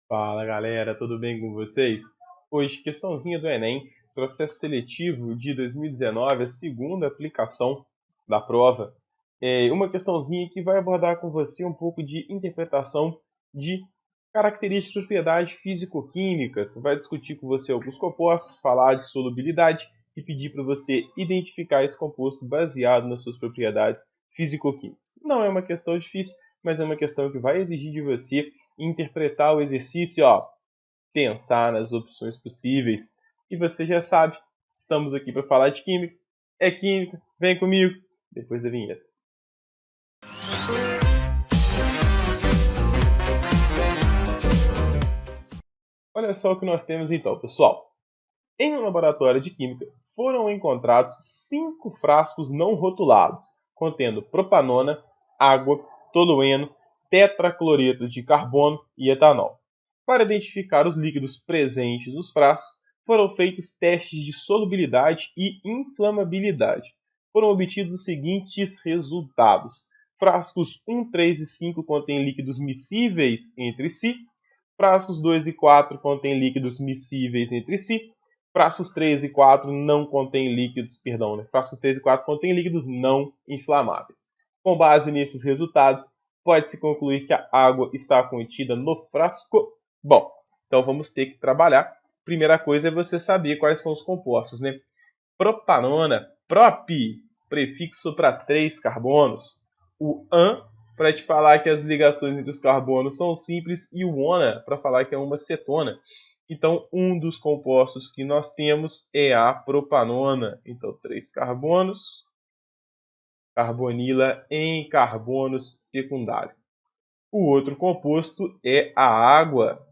Fala galera, tudo bem com vocês? Hoje, questãozinha do Enem, processo seletivo de 2019, a segunda aplicação da prova. Uma questãozinha que vai abordar com você um pouco de interpretação de características de propriedades físico-químicas. Vai discutir com você alguns compostos, falar de solubilidade e pedir para você identificar esse composto baseado nas suas propriedades físico-químicas. Não é uma questão difícil, mas é uma questão que vai exigir de você interpretar o exercício, pensar nas opções possíveis. E você já sabe, estamos aqui para falar de química. É química, vem comigo, depois da vinheta. Olha só o que nós temos então, pessoal. Em um laboratório de química, foram encontrados 5 frascos não rotulados, contendo propanona, água, tolueno, tetracloreto de carbono e etanol. Para identificar os líquidos presentes nos frascos, foram feitos testes de solubilidade e inflamabilidade. Foram obtidos os seguintes resultados. Frascos 1, 3 e 5 contêm líquidos miscíveis entre si. Frascos 2 e 4 contêm líquidos miscíveis entre si. Frascos 3 e 4 não contêm líquidos, frascos 3 e 4 contêm líquidos não inflamáveis. Com base nesses resultados, pode-se concluir que a água está contida no frasco. Bom, então vamos ter que trabalhar. Primeira coisa é você saber quais são os compostos, né? Propanona, prop, prefixo para 3 carbonos. O an, para te falar que as ligações entre os carbonos são simples, e o ona, para falar que é uma cetona. Então, um dos compostos que nós temos é a propanona. Então, 3 carbonos, carbonila em carbono secundário. O outro composto é a água.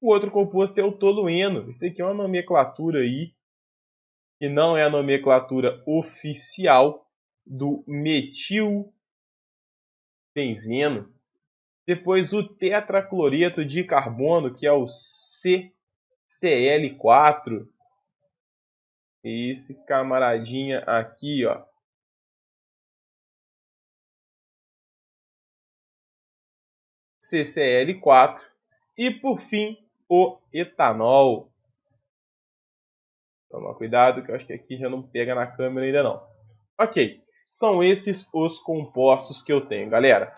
O outro composto é o tolueno. Isso aqui é uma nomenclatura aí, que não é a nomenclatura oficial do metilbenzeno. Depois o tetracloreto de carbono, que é o CCl4. Esse camaradinha aqui, ó. CCl4. E por fim, o etanol. Toma cuidado, que eu acho que aqui já não pega na câmera ainda não. Ok, são esses os compostos que eu tenho, galera.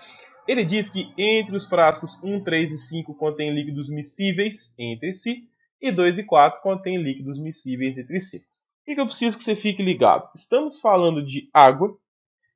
Ele diz que entre os frascos 1, 3 e 5 contém líquidos miscíveis entre si, e 2 e 4 contém líquidos miscíveis entre si. O que eu preciso que você fique ligado? Estamos falando de água,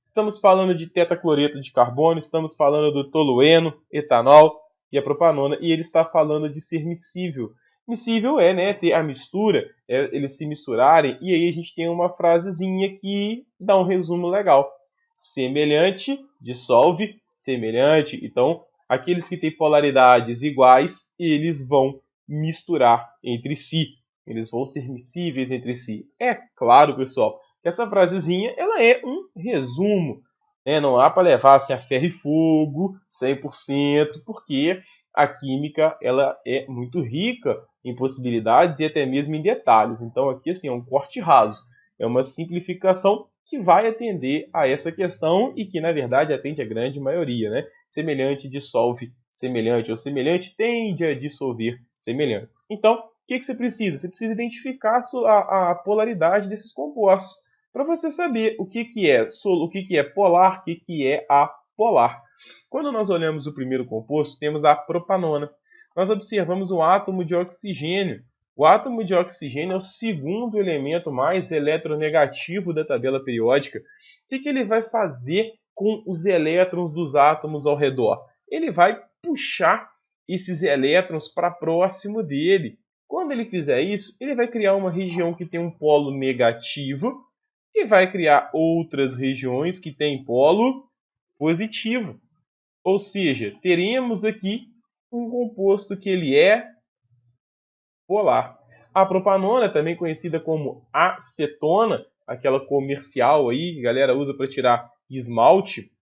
estamos falando de tetracloreto de carbono, estamos falando do tolueno, etanol e a propanona, e ele está falando de ser miscível. Miscível é, né, ter a mistura, eles se misturarem, e aí a gente tem uma frasezinha que dá um resumo legal. Semelhante, dissolve, semelhante. Então, aqueles que têm polaridades iguais, eles vão misturar entre si. Eles vão ser miscíveis entre si. É claro, pessoal, que essa frasezinha ela é um resumo. Né? Não há para levar assim, a ferro e fogo 100%, porque a química ela é muito rica em possibilidades e até mesmo em detalhes. Então, aqui assim, é um corte raso. É uma simplificação que vai atender a essa questão e que, na verdade, atende a grande maioria. Né? Semelhante dissolve semelhante, ou semelhante tende a dissolver semelhantes. Então, o que você precisa? Você precisa identificar a polaridade desses compostos para você saber o que é polar, o que é apolar. Quando nós olhamos o primeiro composto, temos a propanona. Nós observamos o átomo de oxigênio. O átomo de oxigênio é o segundo elemento mais eletronegativo da tabela periódica. O que ele vai fazer com os elétrons dos átomos ao redor? Ele vai puxar esses elétrons para próximo dele. Quando ele fizer isso, ele vai criar uma região que tem um polo negativo e vai criar outras regiões que têm polo positivo. Ou seja, teremos aqui um composto que ele é polar. A propanona, também conhecida como acetona, aquela comercial aí, que a galera usa para tirar esmalte,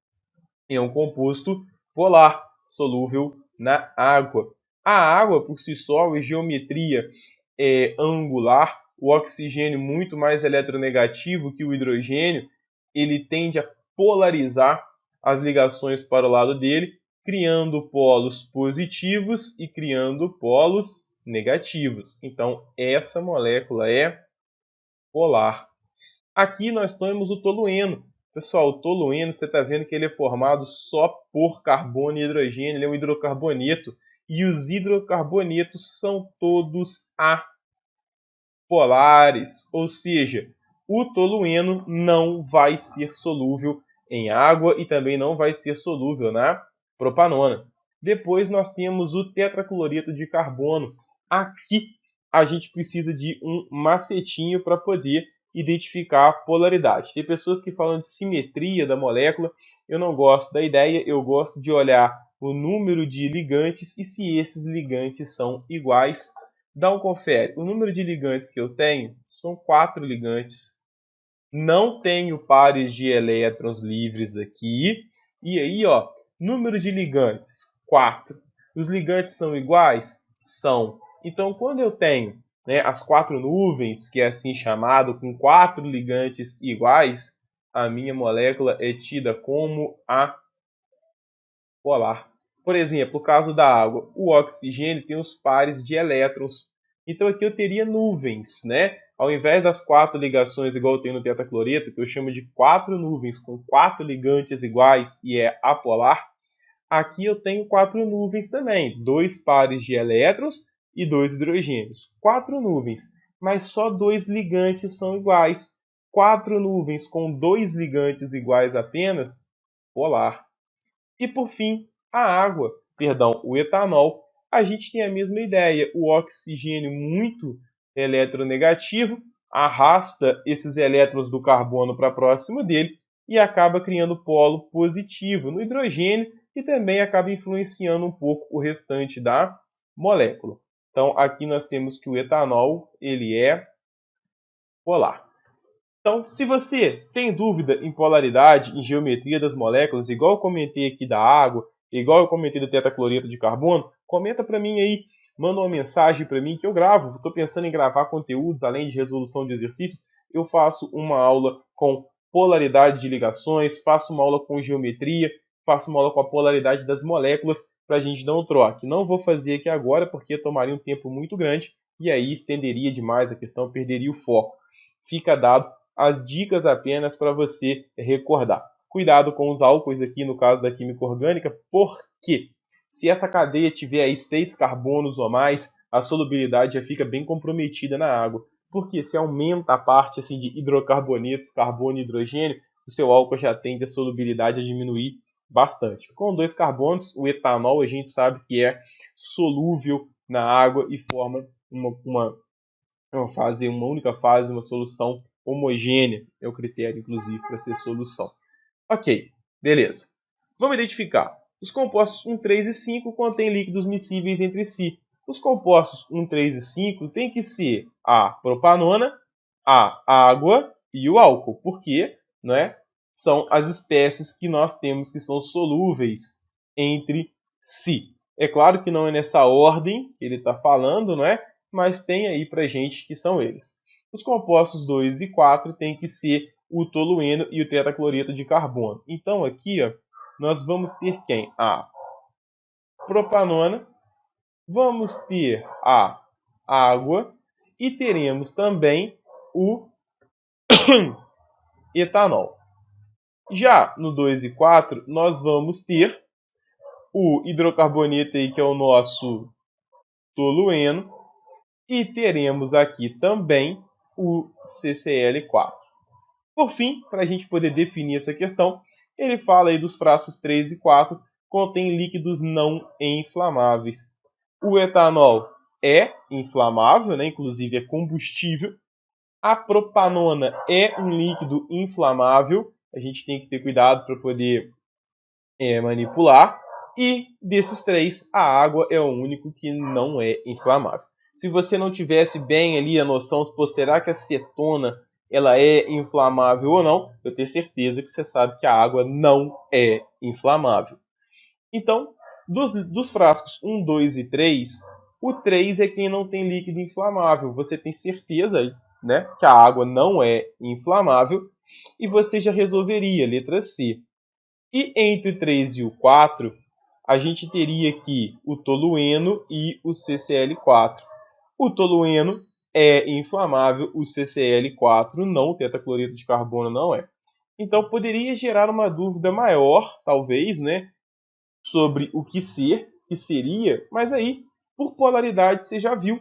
é um composto polar, solúvel na água. A água, por si só, a geometria é angular, o oxigênio muito mais eletronegativo que o hidrogênio, ele tende a polarizar as ligações para o lado dele, criando polos positivos e criando polos negativos. Então, essa molécula é polar. Aqui nós temos o tolueno. Pessoal, o tolueno, você está vendo que ele é formado só por carbono e hidrogênio, ele é um hidrocarboneto. E os hidrocarbonetos são todos apolares, ou seja, o tolueno não vai ser solúvel em água e também não vai ser solúvel na propanona. Depois nós temos o tetracloreto de carbono. Aqui a gente precisa de um macetinho para poder identificar a polaridade. Tem pessoas que falam de simetria da molécula. Eu não gosto da ideia, eu gosto de olhar o número de ligantes e se esses ligantes são iguais. Dá um confere. O número de ligantes que eu tenho são 4 ligantes. Não tenho pares de elétrons livres aqui. E aí, ó, número de ligantes, 4. Os ligantes são iguais? São. Então, quando eu tenho, né, as 4 nuvens, que é assim chamado, com 4 ligantes iguais, a minha molécula é tida como apolar. Por exemplo, no caso da água, o oxigênio tem os pares de elétrons. Então aqui eu teria nuvens, né? Ao invés das 4 ligações igual eu tenho no tetracloreto, que eu chamo de 4 nuvens com 4 ligantes iguais e é apolar, aqui eu tenho 4 nuvens também, 2 pares de elétrons e 2 hidrogênios. 4 nuvens, mas só 2 ligantes são iguais. 4 nuvens com 2 ligantes iguais apenas, polar. E por fim, o etanol, a gente tem a mesma ideia. O oxigênio muito eletronegativo arrasta esses elétrons do carbono para próximo dele e acaba criando polo positivo no hidrogênio e também acaba influenciando um pouco o restante da molécula. Então aqui nós temos que o etanol ele é polar. Então, se você tem dúvida em polaridade, em geometria das moléculas, igual eu comentei aqui da água, igual eu comentei do tetracloreto de carbono, comenta para mim aí, manda uma mensagem para mim que eu gravo. Estou pensando em gravar conteúdos, além de resolução de exercícios, eu faço uma aula com polaridade de ligações, faço uma aula com geometria, faço uma aula com a polaridade das moléculas para a gente dar um troque. Não vou fazer aqui agora porque tomaria um tempo muito grande e aí estenderia demais a questão, perderia o foco. Fica dado as dicas apenas para você recordar. Cuidado com os álcoois aqui no caso da química orgânica, porque se essa cadeia tiver aí 6 carbonos ou mais, a solubilidade já fica bem comprometida na água. Porque se aumenta a parte assim, de hidrocarbonetos, carbono e hidrogênio, o seu álcool já tende a solubilidade a diminuir bastante. Com 2 carbonos, o etanol a gente sabe que é solúvel na água e forma uma única fase, uma solução homogênea, é o critério, inclusive, para ser solução. Ok, beleza. Vamos identificar. Os compostos 1, 3 e 5 contêm líquidos miscíveis entre si. Os compostos 1, 3 e 5 têm que ser a propanona, a água e o álcool. Por quê? Né? São as espécies que nós temos que são solúveis entre si. É claro que não é nessa ordem que ele está falando, não é? Mas tem aí para gente que são eles. Os compostos 2 e 4 têm que ser o tolueno e o tetracloreto de carbono. Então aqui ó, nós vamos ter quem? A propanona, vamos ter a água e teremos também o etanol. Já no 2 e 4 nós vamos ter o hidrocarboneto aí, que é o nosso tolueno, e teremos aqui também o CCl4. Por fim, para a gente poder definir essa questão, ele fala aí dos frascos 3 e 4, contém líquidos não inflamáveis. O etanol é inflamável, né? Inclusive é combustível. A propanona é um líquido inflamável, a gente tem que ter cuidado para poder manipular. E desses três, a água é o único que não é inflamável. Se você não tivesse bem ali a noção, será que a cetona ela é inflamável ou não, eu tenho certeza que você sabe que a água não é inflamável. Então, dos frascos 1, 2 e 3, o 3 é quem não tem líquido inflamável. Você tem certeza, né, que a água não é inflamável e você já resolveria, letra C. E entre o 3 e o 4, a gente teria aqui o tolueno e o CCl4. O tolueno é inflamável, o CCl4 não, o tetacloreto de carbono não é. Então poderia gerar uma dúvida maior, talvez, né, sobre o que seria, mas aí, por polaridade, você já viu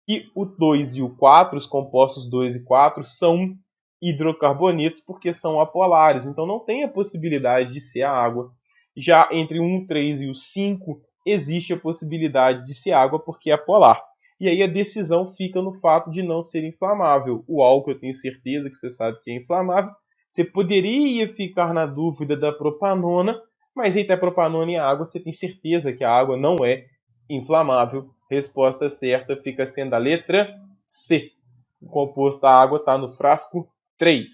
que o 2 e o 4, os compostos 2 e 4, são hidrocarbonetos porque são apolares, então não tem a possibilidade de ser a água. Já entre o 1, 3 e o 5, existe a possibilidade de ser água porque é polar. E aí a decisão fica no fato de não ser inflamável. O álcool eu tenho certeza que você sabe que é inflamável. Você poderia ficar na dúvida da propanona, mas entre a propanona e a água você tem certeza que a água não é inflamável. Resposta certa fica sendo a letra C. O composto da água está no frasco 3.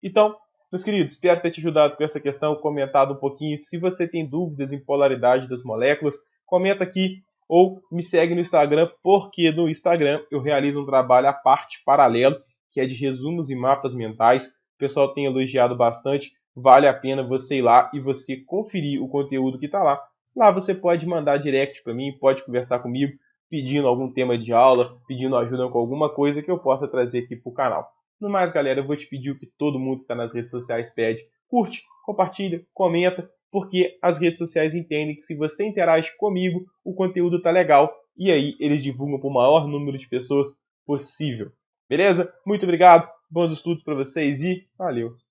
Então, meus queridos, espero ter te ajudado com essa questão, comentado um pouquinho. Se você tem dúvidas em polaridade das moléculas, comenta aqui ou me segue no Instagram, porque no Instagram eu realizo um trabalho à parte, paralelo, que é de resumos e mapas mentais. O pessoal tem elogiado bastante. Vale a pena você ir lá e você conferir o conteúdo que está lá. Lá você pode mandar direct para mim, pode conversar comigo, pedindo algum tema de aula, pedindo ajuda com alguma coisa que eu possa trazer aqui para o canal. No mais, galera, eu vou te pedir o que todo mundo que está nas redes sociais pede. Curte, compartilha, comenta, porque as redes sociais entendem que se você interage comigo, o conteúdo está legal e aí eles divulgam para o maior número de pessoas possível. Beleza? Muito obrigado, bons estudos para vocês e valeu!